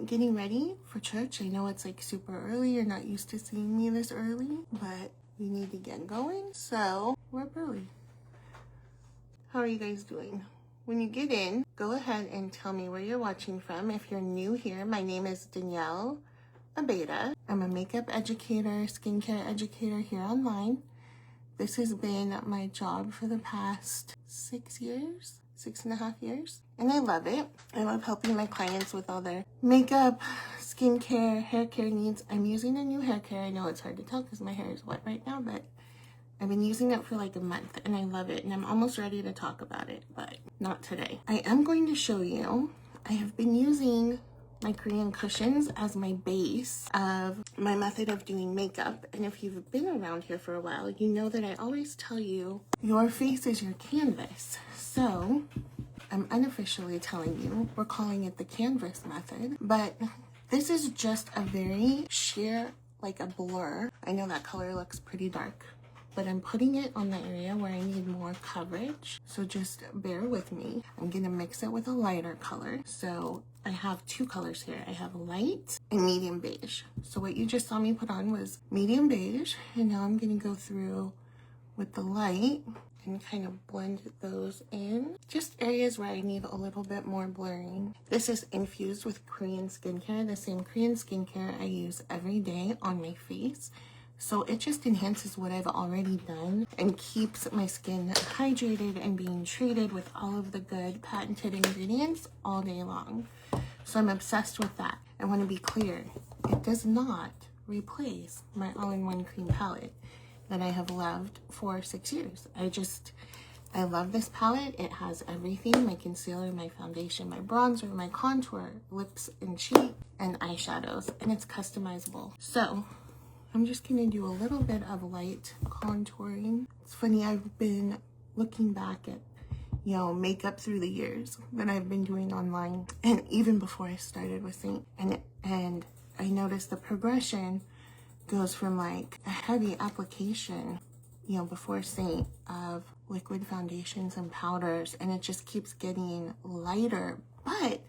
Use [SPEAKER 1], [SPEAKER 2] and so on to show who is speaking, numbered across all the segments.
[SPEAKER 1] getting ready for church. I know it's like super early. You're not used to seeing me this early, but we need to get going. So we're up early. How are you guys doing? When you get in, go ahead and tell me where you're watching from. If you're new here, my name is Danielle Abeda. I'm a makeup educator, skincare educator here online. This has been my job for the past 6.5 years, and I love it. I love helping my clients with all their makeup, skincare, hair care needs. I'm using a new hair care. I know it's hard to tell because my hair is wet right now, but I've been using it for like a month and I love it, and I'm almost ready to talk about it, but not today. I am going to show you, I have been using my Korean cushions as my base of my method of doing makeup. And if you've been around here for a while, you know that I always tell you your face is your canvas. So I'm unofficially telling you, we're calling it the canvas method, but this is just a very sheer, like a blur. I know that color looks pretty dark, but I'm putting it on the area where I need more coverage. So just bear with me. I'm gonna mix it with a lighter color. So I have two colors here. I have light and medium beige. So what you just saw me put on was medium beige, and now I'm gonna go through with the light and kind of blend those in. Just areas where I need a little bit more blurring. This is infused with Korean skincare, the same Korean skincare I use every day on my face. So it just enhances what I've already done and keeps my skin hydrated and being treated with all of the good patented ingredients all day long. So I'm obsessed with that. I want to be clear, it does not replace my all-in-one cream palette that I have loved for 6 years. I love this palette. It has everything: my concealer, my foundation, my bronzer, my contour, lips and cheek, and eyeshadows, and it's customizable. So I'm just gonna do a little bit of light contouring. It's funny, I've been looking back at, makeup through the years that I've been doing online, and even before I started with Seint, and I noticed the progression goes from like a heavy application, before Seint, of liquid foundations and powders, and it just keeps getting lighter, but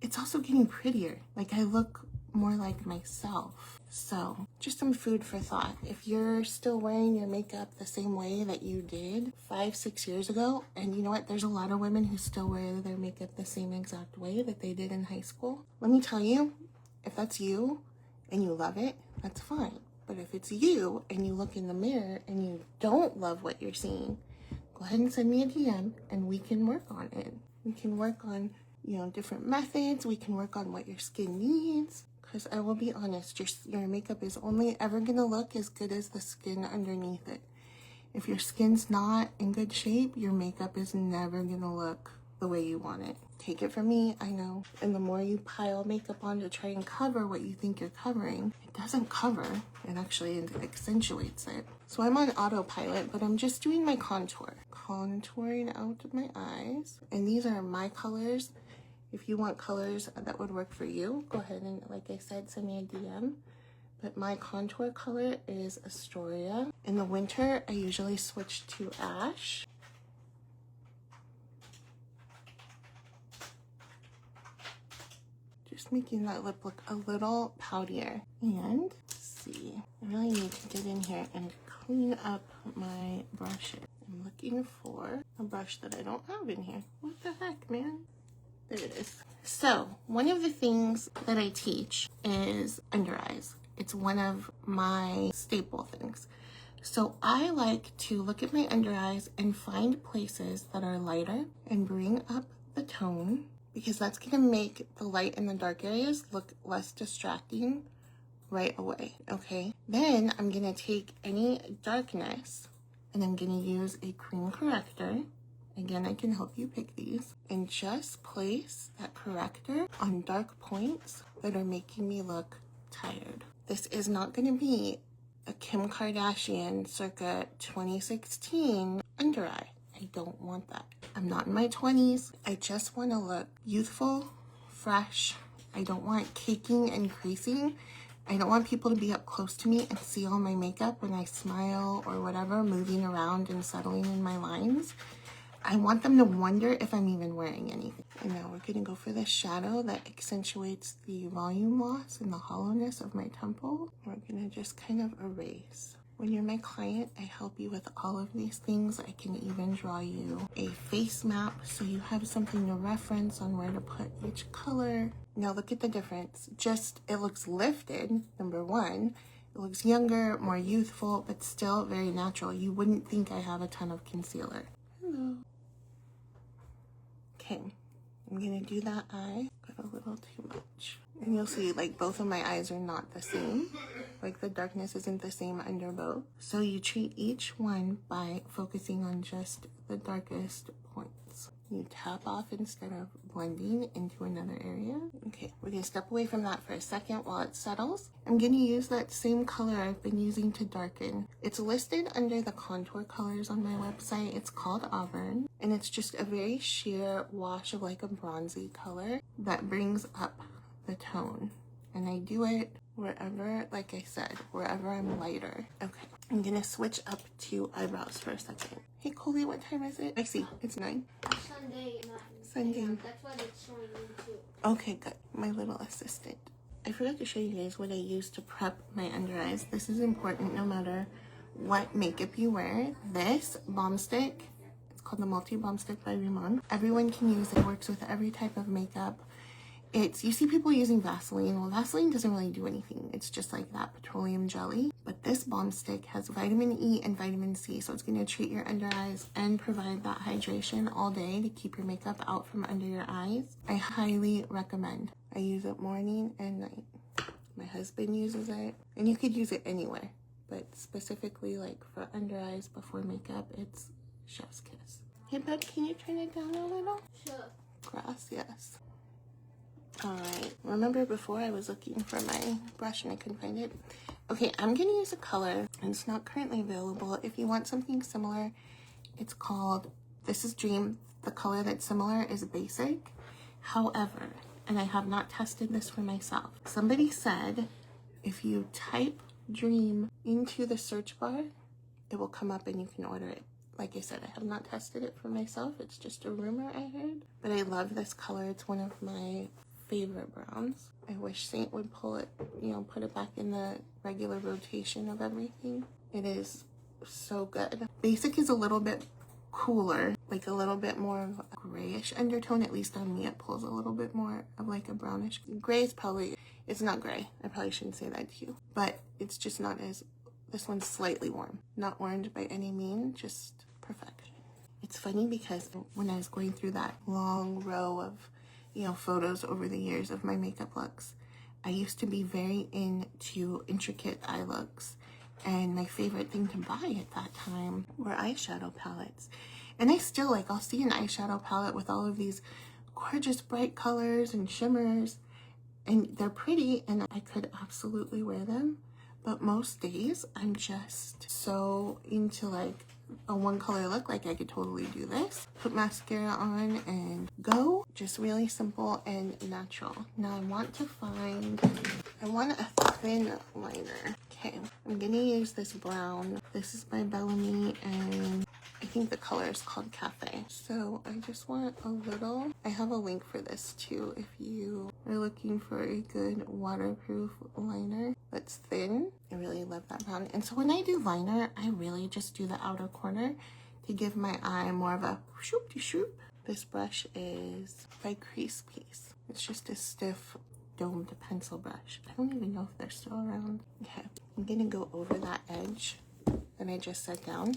[SPEAKER 1] it's also getting prettier. Like I look more like myself. So just some food for thought. If you're still wearing your makeup the same way that you did 5-6 years ago, and you know what, there's a lot of women who still wear their makeup the same exact way that they did in high school. Let me tell you, if that's you and you love it, that's fine. But if it's you and you look in the mirror and you don't love what you're seeing, go ahead and send me a DM and we can work on it. We can work on, different methods. We can work on what your skin needs. Because I will be honest, your makeup is only ever going to look as good as the skin underneath it. If your skin's not in good shape, your makeup is never going to look the way you want it. Take it from me, I know. And the more you pile makeup on to try and cover what you think you're covering, it doesn't cover. It actually accentuates it. So I'm on autopilot, but I'm just doing my contour. Contouring out of my eyes. And these are my colors. If you want colors that would work for you, go ahead and, like I said, send me a DM. But my contour color is Astoria. In the winter, I usually switch to ash. Just making that lip look a little poutier. And let's see, I really need to get in here and clean up my brushes. I'm looking for a brush that I don't have in here. What the heck, man? There it is. So one of the things that I teach is under eyes. It's one of my staple things. So I like to look at my under eyes and find places that are lighter and bring up the tone, because that's gonna make the light in the dark areas look less distracting right away, okay? Then I'm gonna take any darkness and I'm gonna use a cream corrector. Again, I can help you pick these, and just place that corrector on dark points that are making me look tired. This is not going to be a Kim Kardashian circa 2016 under eye. I don't want that. I'm not in my 20s. I just want to look youthful, fresh. I don't want caking and creasing. I don't want people to be up close to me and see all my makeup when I smile or whatever, moving around and settling in my lines. I want them to wonder if I'm even wearing anything. And now we're gonna go for the shadow that accentuates the volume loss and the hollowness of my temple. We're gonna just kind of erase. When you're my client, I help you with all of these things. I can even draw you a face map so you have something to reference on where to put each color. Now look at the difference. Just, it looks lifted, number one. It looks younger, more youthful, but still very natural. You wouldn't think I have a ton of concealer. Hello. Okay, I'm gonna do that eye. Got a little too much. And you'll see like both of my eyes are not the same. Like the darkness isn't the same under both. So you treat each one by focusing on just the darkest points. You tap off instead of blending into another area. Okay, we're gonna step away from that for a second while it settles. I'm gonna use that same color I've been using to darken. It's listed under the contour colors on my website. It's called Auburn, and it's just a very sheer wash of like a bronzy color that brings up the tone. And I do it wherever, like I said, wherever I'm lighter. Okay, I'm gonna switch up to eyebrows for a second. Hey Colby, what time is it? I see, it's 9.
[SPEAKER 2] Sunday, not
[SPEAKER 1] Sunday.
[SPEAKER 2] Yeah, that's what it's showing me too.
[SPEAKER 1] Okay, good. My little assistant. I forgot to show you guys what I use to prep my under eyes. This is important no matter what makeup you wear. This balm stick, it's called the Multi Balm Stick by Riman. Everyone can use it. It works with every type of makeup. You see people using Vaseline. Well, Vaseline doesn't really do anything. It's just like that petroleum jelly. But this balm stick has vitamin E and vitamin C, so it's going to treat your under eyes and provide that hydration all day to keep your makeup out from under your eyes. I highly recommend. I use it morning and night. My husband uses it, and you could use it anywhere, but specifically like for under eyes before makeup, it's chef's kiss. Hey, bud, can you turn it down a little?
[SPEAKER 2] Sure.
[SPEAKER 1] Gracias. Alright, remember before I was looking for my brush and I couldn't find it? Okay, I'm going to use a color, and it's not currently available. If you want something similar, it's called, this is Dream. The color that's similar is Basic. However, and I have not tested this for myself, somebody said if you type Dream into the search bar, it will come up and you can order it. Like I said, I have not tested it for myself. It's just a rumor I heard. But I love this color. It's one of my favorite browns. I wish Seint would pull it, put it back in the regular rotation of everything. It is so good. Basic is a little bit cooler, like a little bit more of a grayish undertone. At least on me, it pulls a little bit more of like a brownish. Gray is probably, it's not gray. I probably shouldn't say that to you, but it's just not as, this one's slightly warm. Not orange by any means, just perfection. It's funny because when I was going through that long row of photos over the years of my makeup looks, I used to be very into intricate eye looks, and my favorite thing to buy at that time were eyeshadow palettes. And I still I'll see an eyeshadow palette with all of these gorgeous bright colors and shimmers, and they're pretty and I could absolutely wear them, but most days I'm just so into a one color look. Like I could totally do this, put mascara on and go. Just really simple and natural. Now I want a thin liner. Okay, I'm gonna use this brown. This is by Bellamy, and I think the color is called Cafe. So I just want a little, I have a link for this too if you are looking for a good waterproof liner that's thin. I really love that brown. And so when I do liner, I really just do the outer corner to give my eye more of a shoop-de-shoop. This brush is by Crease Piece. It's just a stiff domed pencil brush. I don't even know if they're still around. Okay, I'm gonna go over that edge that I just set down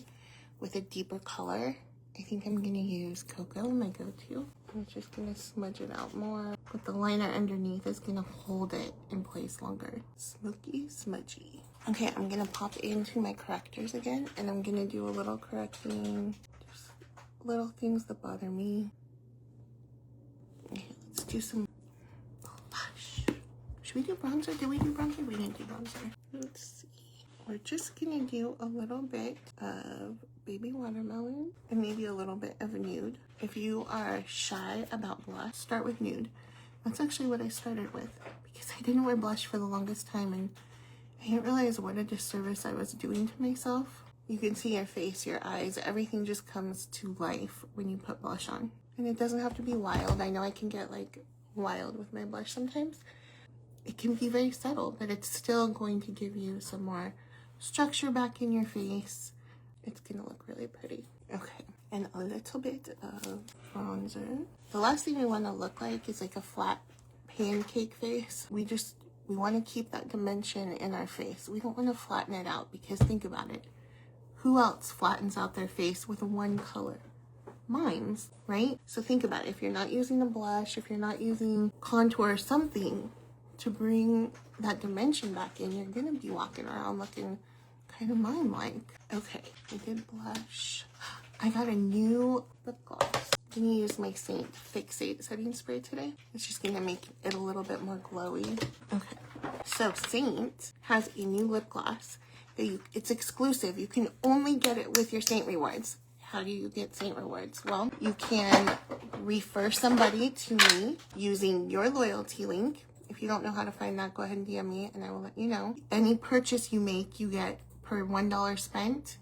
[SPEAKER 1] with a deeper color. I think I'm gonna use Cocoa, my go-to. I'm just gonna smudge it out more, but the liner underneath is gonna hold it in place longer. Smoky, smudgy. Okay, I'm gonna pop into my correctors again, and I'm gonna do a little correcting, just little things that bother me. Okay, let's do some blush. Should we do bronzer? Did we do bronzer? We didn't do bronzer. Let's see. We're just gonna do a little bit of Baby Watermelon and maybe a little bit of Nude. If you are shy about blush, start with Nude. That's actually what I started with because I didn't wear blush for the longest time, and I didn't realize what a disservice I was doing to myself. You can see your face, your eyes, everything just comes to life when you put blush on. And it doesn't have to be wild. I know I can get like wild with my blush sometimes. It can be very subtle, but it's still going to give you some more structure back in your face. It's gonna look really pretty. Okay, and a little bit of bronzer. The last thing we want to look like is like a flat pancake face. We want to keep that dimension in our face. We don't want to flatten it out, because think about it. Who else flattens out their face with one color? Mimes, right? So think about it. If you're not using a blush, if you're not using contour or something to bring that dimension back in, you're gonna be walking around looking kind of mime-like. Okay, I did blush. I got a new lip gloss. I'm gonna use my Seint Fixate setting spray today. It's just gonna make it a little bit more glowy. Okay, so Seint has a new lip gloss that it's exclusive. You can only get it with your Seint rewards. How do you get Seint rewards? Well, you can refer somebody to me using your loyalty link. If you don't know how to find that, go ahead and DM me and I will let you know. Any purchase you make, you get per $1 spent,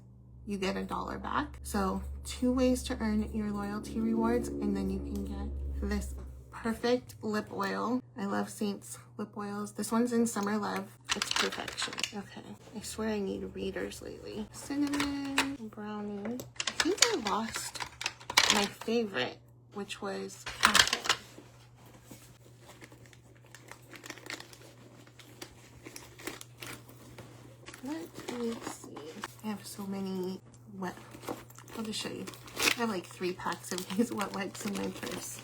[SPEAKER 1] you get $1 back. So 2 ways to earn your loyalty rewards, and then you can get this perfect lip oil. I love Seint's lip oils. This one's in Summer Love. It's perfection. Okay, I swear I need readers lately. Cinnamon brownie. I think I lost my favorite, which was cafe. Let me see. I have so many wet. I'll just show you. I have like 3 packs of these wet wipes in my purse.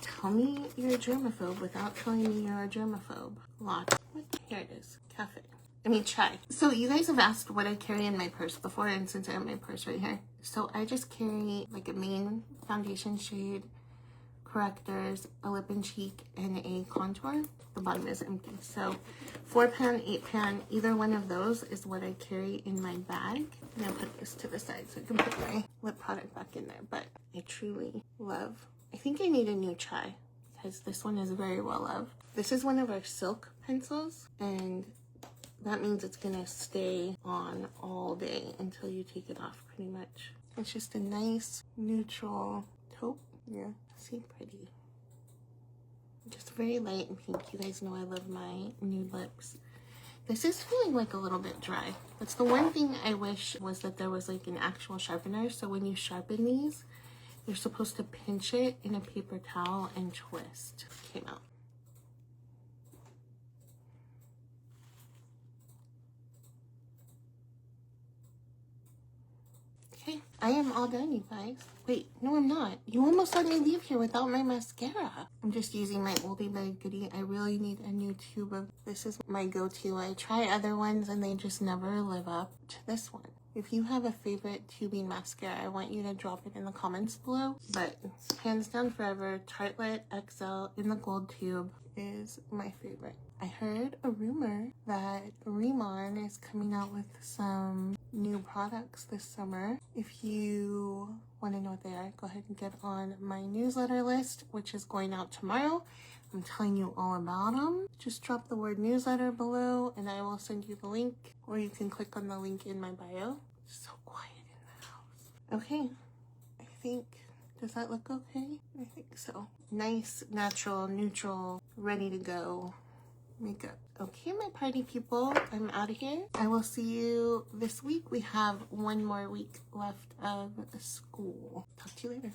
[SPEAKER 1] Tell me you're a germaphobe without telling me you're a germaphobe. Lot. Here it is. Cafe. I mean chai. So you guys have asked what I carry in my purse before, and since I have my purse right here. So I just carry like a main foundation shade, correctors, a lip and cheek, and a contour. The bottom is empty. So 4-pan, 8-pan, either one of those is what I carry in my bag. And I'll put this to the side so I can put my lip product back in there. But I truly love, I think I need a new chai because this one is very well loved. This is one of our silk pencils, and that means it's gonna stay on all day until you take it off pretty much. It's just a nice neutral taupe. Yeah, see, pretty. Just very light and pink. You guys know I love my nude lips. This is feeling like a little bit dry. That's the one thing I wish was that there was like an actual sharpener. So when you sharpen these, you're supposed to pinch it in a paper towel and twist. Came out. Okay, I am all done, you guys. Wait, no, I'm not. You almost let me leave here without my mascara. I'm just using my oldie but goodie. I really need a new tube of, this is my go-to. I try other ones and they just never live up to this one. If you have a favorite tubing mascara, I want you to drop it in the comments below. But hands down forever, Tartelette XL in the gold tube is my favorite. I heard a rumor that Riman is coming out with some new products this summer. If you want to know what they are, go ahead and get on my newsletter list, which is going out tomorrow. I'm telling you all about them. Just drop the word newsletter below and I will send you the link, or you can click on the link in my bio. It's so quiet in the house. Okay, I think, does that look okay? I think so. Nice, natural, neutral, ready to go makeup. Okay, my party people, I'm out of here. I will see you this week. We have 1 more week left of school. Talk to you later.